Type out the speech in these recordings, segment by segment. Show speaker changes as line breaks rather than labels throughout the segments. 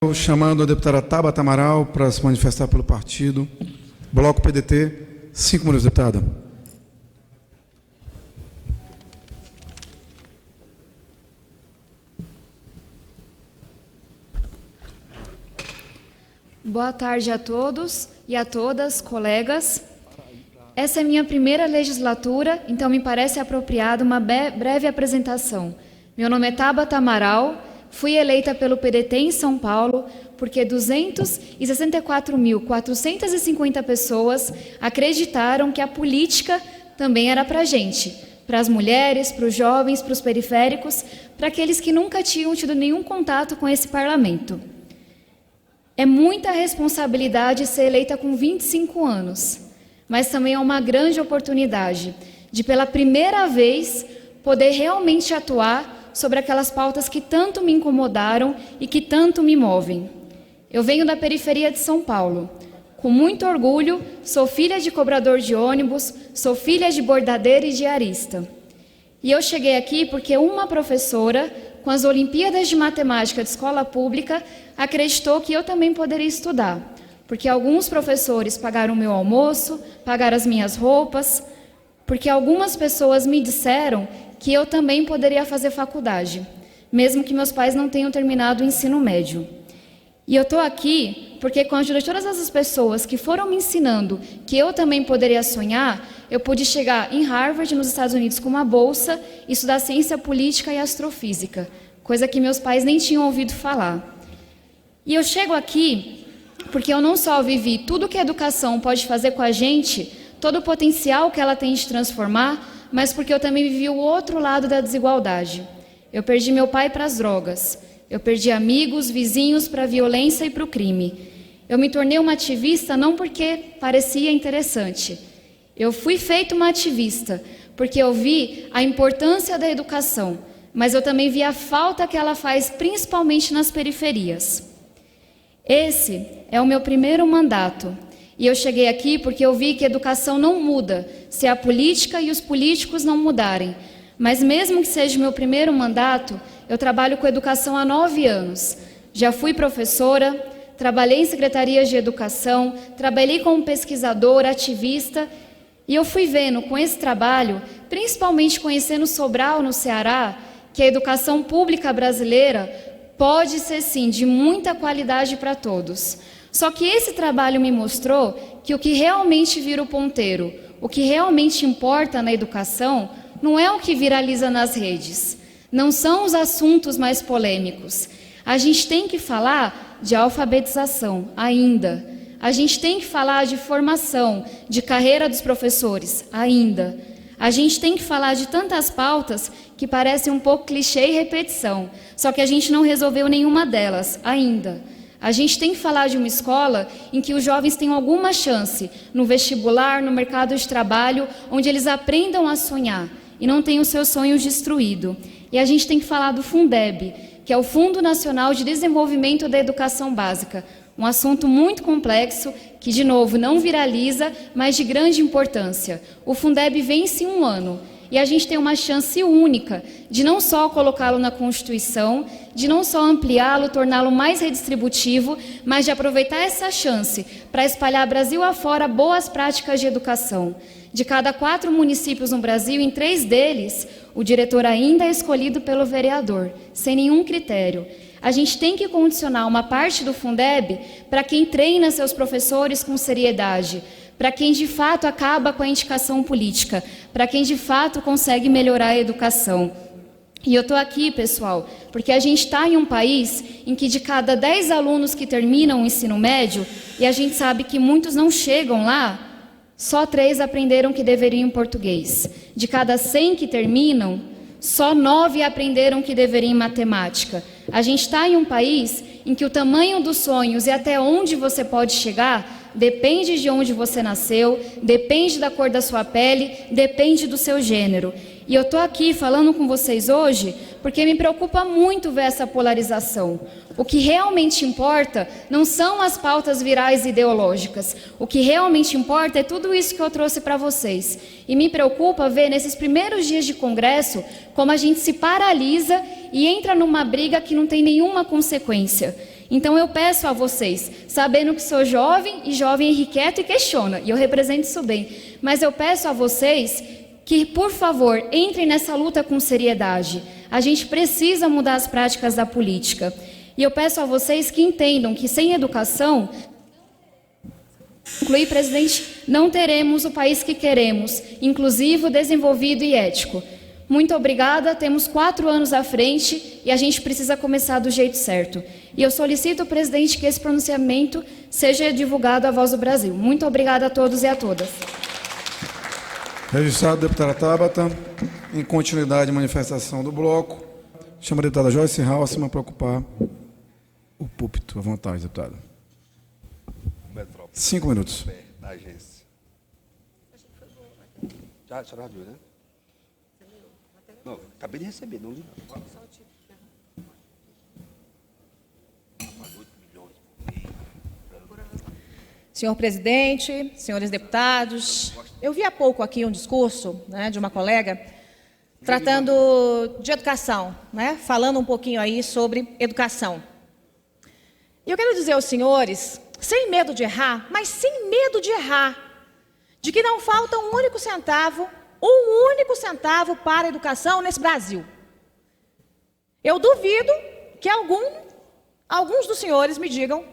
Intervalo, chamando a deputada Tabata Amaral para se manifestar pelo partido. Bloco PDT, 5 minutos, deputada.
Boa tarde a todos e a todas, colegas. Essa é minha primeira legislatura, então me parece apropriado uma breve apresentação. Meu nome é Tabata Amaral, fui eleita pelo PDT em São Paulo porque 264.450 pessoas acreditaram que a política também era para a gente, para as mulheres, para os jovens, para os periféricos, para aqueles que nunca tinham tido nenhum contato com esse parlamento. É muita responsabilidade ser eleita com 25 anos, mas também é uma grande oportunidade de, pela primeira vez, poder realmente atuar sobre aquelas pautas que tanto me incomodaram e que tanto me movem. Eu venho da periferia de São Paulo. Com muito orgulho, sou filha de cobrador de ônibus, sou filha de bordadeira e diarista. E eu cheguei aqui porque uma professora, com as Olimpíadas de Matemática de Escola Pública, acreditou que eu também poderia estudar, porque alguns professores pagaram o meu almoço, pagaram as minhas roupas, porque algumas pessoas me disseram que eu também poderia fazer faculdade, mesmo que meus pais não tenham terminado o ensino médio. E eu estou aqui porque, com a ajuda de todas essas pessoas que foram me ensinando que eu também poderia sonhar, eu pude chegar em Harvard, nos Estados Unidos, com uma bolsa e estudar ciência política e astrofísica, coisa que meus pais nem tinham ouvido falar. E eu chego aqui porque eu não só vivi tudo que a educação pode fazer com a gente, todo o potencial que ela tem de transformar, mas porque eu também vivi o outro lado da desigualdade. Eu perdi meu pai para as drogas, eu perdi amigos, vizinhos para a violência e para o crime. Eu me tornei uma ativista não porque parecia interessante. Eu fui feita uma ativista porque eu vi a importância da educação, mas eu também vi a falta que ela faz, principalmente nas periferias. Esse é o meu primeiro mandato, e eu cheguei aqui porque eu vi que a educação não muda se a política e os políticos não mudarem. Mas mesmo que seja o meu primeiro mandato, eu trabalho com educação há 9 anos. Já fui professora, trabalhei em secretarias de educação, trabalhei como pesquisadora, ativista, e eu fui vendo com esse trabalho, principalmente conhecendo Sobral, no Ceará, que a educação pública brasileira pode ser, sim, de muita qualidade para todos. Só que esse trabalho me mostrou que o que realmente vira o ponteiro, o que realmente importa na educação, não é o que viraliza nas redes, não são os assuntos mais polêmicos. A gente tem que falar de alfabetização ainda. A gente tem que falar de formação, de carreira dos professores ainda. A gente tem que falar de tantas pautas que parecem um pouco clichê e repetição, só que a gente não resolveu nenhuma delas ainda. A gente tem que falar de uma escola em que os jovens tenham alguma chance no vestibular, no mercado de trabalho, onde eles aprendam a sonhar e não tenham seus sonhos destruídos. E a gente tem que falar do Fundeb, que é o Fundo Nacional de Desenvolvimento da Educação Básica, um assunto muito complexo que, de novo, não viraliza, mas de grande importância. O Fundeb vence em 1 ano. E a gente tem uma chance única de não só colocá-lo na Constituição, de não só ampliá-lo, torná-lo mais redistributivo, mas de aproveitar essa chance para espalhar Brasil afora boas práticas de educação. De cada 4 municípios no Brasil, em 3 deles, o diretor ainda é escolhido pelo vereador, sem nenhum critério. A gente tem que condicionar uma parte do Fundeb para quem treina seus professores com seriedade, para quem de fato acaba com a indicação política, para quem de fato consegue melhorar a educação. E eu estou aqui, pessoal, porque a gente está em um país em que de cada 10 alunos que terminam o ensino médio, e a gente sabe que muitos não chegam lá, só 3 aprenderam que deveriam em português. De cada 100 que terminam, só 9 aprenderam que deveriam em matemática. A gente está em um país em que o tamanho dos sonhos e até onde você pode chegar depende de onde você nasceu, depende da cor da sua pele, depende do seu gênero. E eu estou aqui falando com vocês hoje porque me preocupa muito ver essa polarização. O que realmente importa não são as pautas virais ideológicas. O que realmente importa é tudo isso que eu trouxe para vocês. E me preocupa ver nesses primeiros dias de Congresso como a gente se paralisa e entra numa briga que não tem nenhuma consequência. Então eu peço a vocês, sabendo que sou jovem e jovem irrequieto e questiona, e eu represento isso bem, mas eu peço a vocês que, por favor, entrem nessa luta com seriedade. A gente precisa mudar as práticas da política. E eu peço a vocês que entendam que sem educação, concluir, presidente, não teremos o país que queremos, inclusivo, desenvolvido e ético. Muito obrigada, temos 4 anos à frente e a gente precisa começar do jeito certo. E eu solicito, presidente, que esse pronunciamento seja divulgado à voz do Brasil. Muito obrigada a todos e a todas.
Registrado, deputada Tabata. Em continuidade, manifestação do bloco. Chama a deputada Joyce Halsemann para ocupar o púlpito. À vontade, deputada. 5 minutos.
Da agência. Já, a senhora viu, né? Não, acabei de receber, não li.
Senhor presidente, senhores deputados, eu vi há pouco aqui um discurso, né, de uma colega tratando de educação, né, falando um pouquinho aí sobre educação. E eu quero dizer aos senhores, sem medo de errar, mas sem medo de errar, de que não falta um único centavo para a educação nesse Brasil. Eu duvido que alguns dos senhores me digam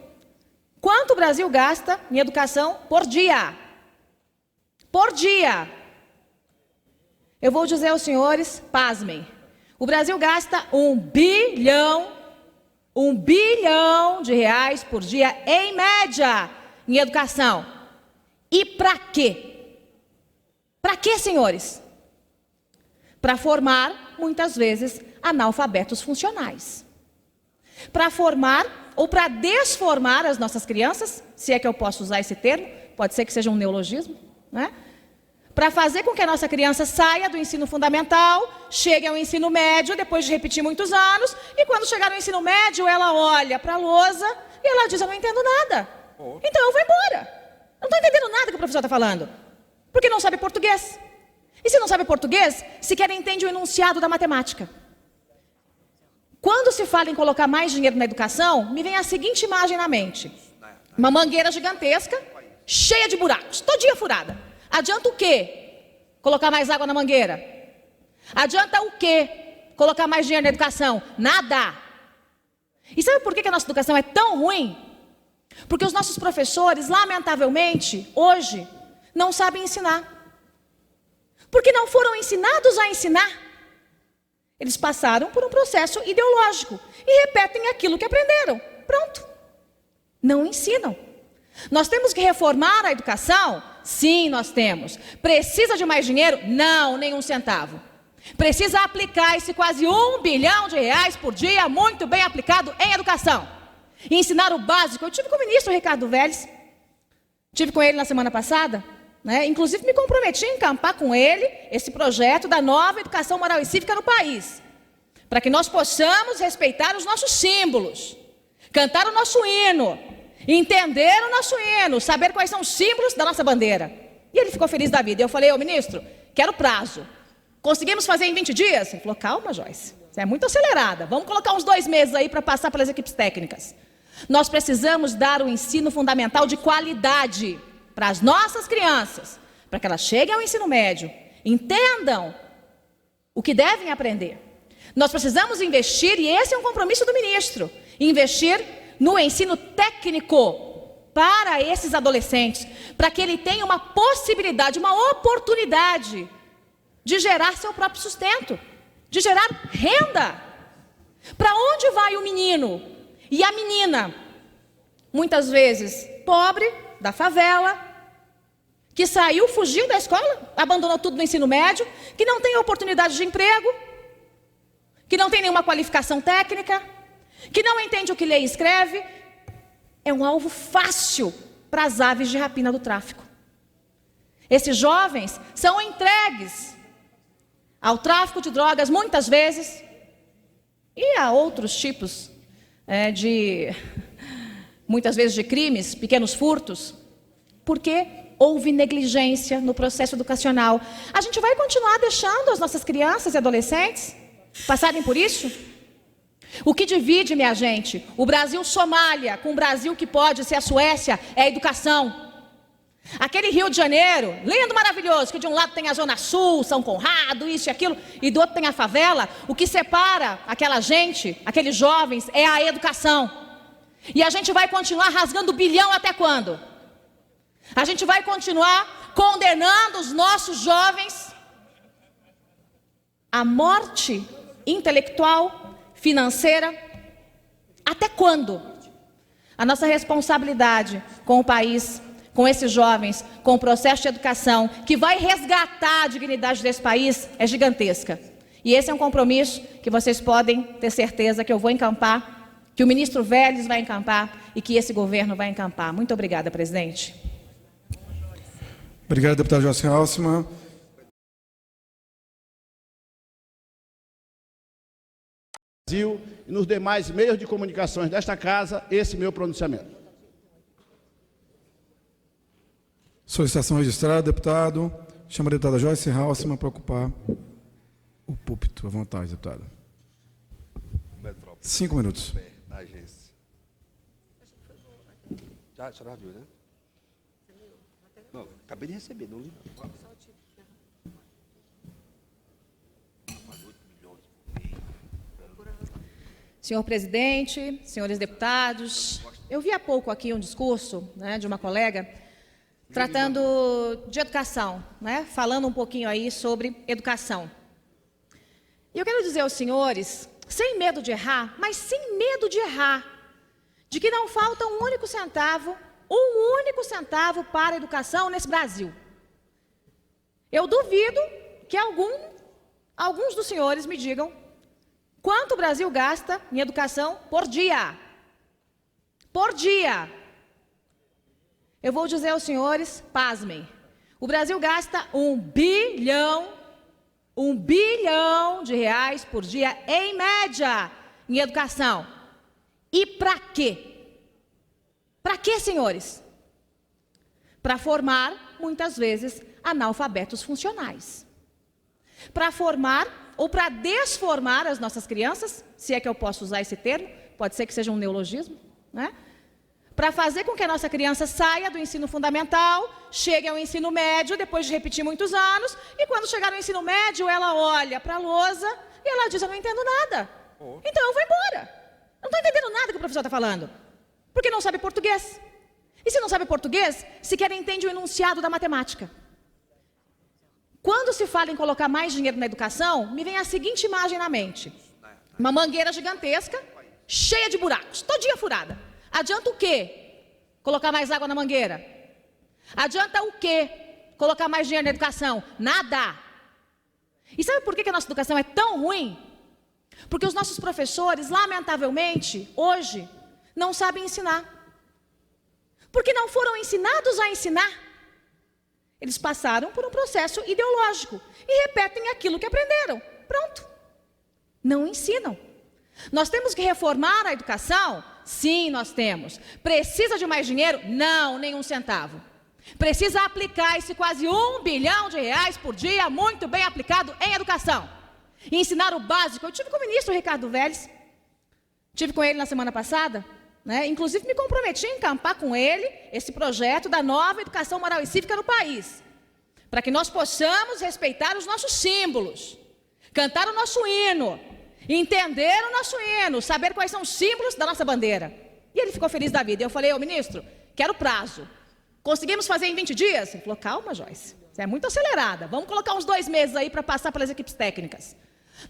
quanto o Brasil gasta em educação por dia. Por dia. Eu vou dizer aos senhores, pasmem, o Brasil gasta 1 bilhão de reais por dia, em média, em educação. E para quê? Para quê, senhores? Para formar, muitas vezes, analfabetos funcionais. Para formar ou para desformar as nossas crianças, se é que eu posso usar esse termo, pode ser que seja um neologismo, né? Para fazer com que a nossa criança saia do ensino fundamental, chegue ao ensino médio, depois de repetir muitos anos, e quando chegar no ensino médio, ela olha para a lousa e ela diz, eu não entendo nada. Então eu vou embora. Não estou entendendo nada que o professor está falando. Porque não sabe português. E se não sabe português, sequer entende o enunciado da matemática. Quando se fala em colocar mais dinheiro na educação, me vem a seguinte imagem na mente. Uma mangueira gigantesca, cheia de buracos, todinha furada. Adianta o quê? Colocar mais água na mangueira? Adianta o quê? Colocar mais dinheiro na educação? Nada. E sabe por que a nossa educação é tão ruim? Porque os nossos professores, lamentavelmente, hoje, não sabem ensinar. Porque não foram ensinados a ensinar. Eles passaram por um processo ideológico e repetem aquilo que aprenderam. Pronto. Não ensinam. Nós temos que reformar a educação? Sim, nós temos. Precisa de mais dinheiro? Não, nenhum centavo. Precisa aplicar esse quase 1 bilhão de reais por dia, muito bem aplicado em educação. E ensinar o básico. Eu tive com o ministro Ricardo Vélez, tive com ele na semana passada, né? Inclusive me comprometi a encampar com ele esse projeto da nova educação moral e cívica no país, para que nós possamos respeitar os nossos símbolos, cantar o nosso hino, entender o nosso hino, saber quais são os símbolos da nossa bandeira. E ele ficou feliz da vida. Eu falei, ministro, quero prazo. Conseguimos fazer em 20 dias? Ele falou, calma, Joyce, você é muito acelerada. Vamos colocar uns 2 meses aí para passar pelas equipes técnicas. Nós precisamos dar um ensino fundamental de qualidade para as nossas crianças, para que elas cheguem ao ensino médio, entendam o que devem aprender. Nós precisamos investir, e esse é um compromisso do ministro, investir no ensino técnico para esses adolescentes, para que ele tenha uma possibilidade, uma oportunidade de gerar seu próprio sustento, de gerar renda. Para onde vai o menino e a menina? Muitas vezes pobre, da favela, que saiu, fugiu da escola, abandonou tudo no ensino médio, que não tem oportunidade de emprego, que não tem nenhuma qualificação técnica, que não entende o que lê e escreve, é um alvo fácil para as aves de rapina do tráfico. Esses jovens são entregues ao tráfico de drogas muitas vezes e a outros tipos muitas vezes de crimes, pequenos furtos, porque houve negligência no processo educacional. A gente vai continuar deixando as nossas crianças e adolescentes passarem por isso? O que divide, minha gente, o Brasil-Somália com o Brasil que pode ser a Suécia é a educação. Aquele Rio de Janeiro, lindo, maravilhoso, que de um lado tem a Zona Sul, São Conrado, isso e aquilo, e do outro tem a favela. O que separa aquela gente, aqueles jovens, é a educação. E a gente vai continuar rasgando bilhão até quando? A gente vai continuar condenando os nossos jovens à morte intelectual, financeira. Até quando? A nossa responsabilidade com o país, com esses jovens, com o processo de educação, que vai resgatar a dignidade desse país, é gigantesca. E esse é um compromisso que vocês podem ter certeza que eu vou encampar, que o ministro Vélez vai encampar e que esse governo vai encampar. Muito obrigada, presidente.
Obrigado, deputado Joyce Halsemann.
Brasil e nos demais meios de comunicações desta casa, esse meu pronunciamento.
Solicitação registrada, deputado. Chama a deputada Joyce Halsemann para ocupar o púlpito. À vontade, deputada. 5 minutos.
Da agência. Já, a senhora viu, né? Não, acabei de receber, não li não.
Senhor presidente, senhores deputados, eu vi há pouco aqui um discurso, né, de uma colega tratando de educação, né, falando um pouquinho aí sobre educação. E eu quero dizer aos senhores, sem medo de errar, mas sem medo de errar, de que não falta um único centavo para a educação nesse Brasil. Eu duvido que alguns dos senhores me digam quanto o Brasil gasta em educação por dia. Por dia. Eu vou dizer aos senhores, pasmem, o Brasil gasta 1 bilhão de reais por dia, em média, em educação. E para quê? Para quê, senhores? Para formar, muitas vezes, analfabetos funcionais. Para formar ou para desformar as nossas crianças, se é que eu posso usar esse termo, pode ser que seja um neologismo, né? Para fazer com que a nossa criança saia do ensino fundamental, chegue ao ensino médio, depois de repetir muitos anos, e quando chegar no ensino médio, ela olha para a lousa e ela diz, eu não entendo nada, então eu vou embora. Eu não estou entendendo nada que o professor está falando, porque não sabe português. E se não sabe português, sequer entende o enunciado da matemática. Quando se fala em colocar mais dinheiro na educação, me vem a seguinte imagem na mente. Uma mangueira gigantesca, cheia de buracos, todinha furada. Adianta o quê? Colocar mais água na mangueira? Adianta o quê? Colocar mais dinheiro na educação? Nada. E sabe por que a nossa educação é tão ruim? Porque os nossos professores, lamentavelmente, hoje, não sabem ensinar. Porque não foram ensinados a ensinar. Eles passaram por um processo ideológico e repetem aquilo que aprenderam. Pronto. Não ensinam. Nós temos que reformar a educação? Sim, nós temos. Precisa de mais dinheiro? Não, nenhum centavo. Precisa aplicar esse quase 1 bilhão de reais por dia, muito bem aplicado em educação. E ensinar o básico. Eu tive com o ministro Ricardo Vélez, tive com ele na semana passada, né? Inclusive me comprometi a encampar com ele esse projeto da nova educação moral e cívica no país, para que nós possamos respeitar os nossos símbolos, cantar o nosso hino, entender o nosso hino, saber quais são os símbolos da nossa bandeira. E ele ficou feliz da vida. Eu falei, ministro, quero prazo. Conseguimos fazer em 20 dias? Ele falou, calma, Joyce, você é muito acelerada. Vamos colocar uns 2 meses aí para passar pelas equipes técnicas.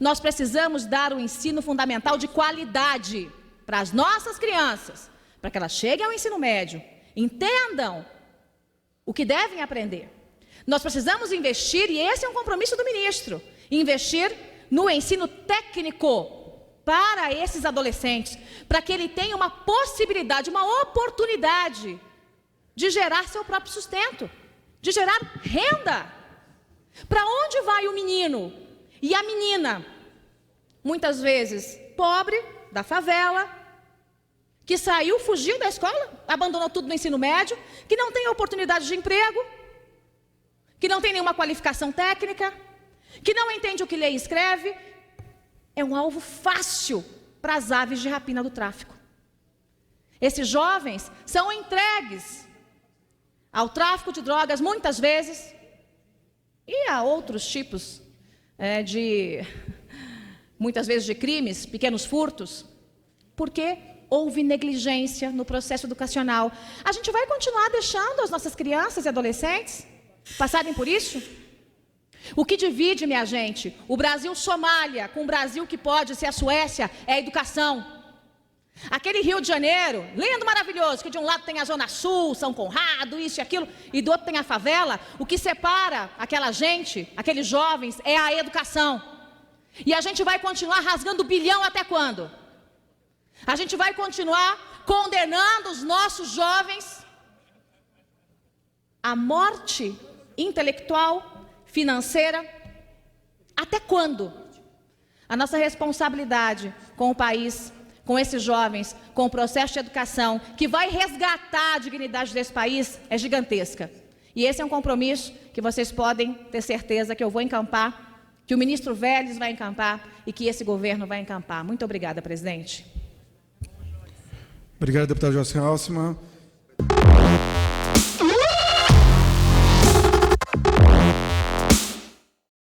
Nós precisamos dar um ensino fundamental de qualidade para as nossas crianças, para que elas cheguem ao ensino médio, entendam o que devem aprender. Nós precisamos investir, e esse é um compromisso do ministro, investir no ensino técnico para esses adolescentes, para que ele tenha uma possibilidade, uma oportunidade de gerar seu próprio sustento, de gerar renda. Para onde vai o menino e a menina? Muitas vezes pobre, da favela, que saiu, fugiu da escola, abandonou tudo no ensino médio, que não tem oportunidade de emprego, que não tem nenhuma qualificação técnica, que não entende o que lê e escreve. É um alvo fácil para as aves de rapina do tráfico. Esses jovens são entregues ao tráfico de drogas, muitas vezes, e a outros tipos muitas vezes de crimes, pequenos furtos, porque houve negligência no processo educacional. A gente vai continuar deixando as nossas crianças e adolescentes passarem por isso? O que divide, minha gente, o Brasil-Somália com o Brasil que pode ser a Suécia é a educação. Aquele Rio de Janeiro, lindo, maravilhoso, que de um lado tem a Zona Sul, São Conrado, isso e aquilo, e do outro tem a favela. O que separa aquela gente, aqueles jovens, é a educação. E a gente vai continuar rasgando bilhão até quando? A gente vai continuar condenando os nossos jovens à morte intelectual, financeira. Até quando? A nossa responsabilidade com o país, com esses jovens, com o processo de educação, que vai resgatar a dignidade desse país, é gigantesca. E esse é um compromisso que vocês podem ter certeza que eu vou encampar, que o ministro Vélez vai encampar e que esse governo vai encampar. Muito obrigada, presidente.
Obrigado, deputado Joyce Halsemann.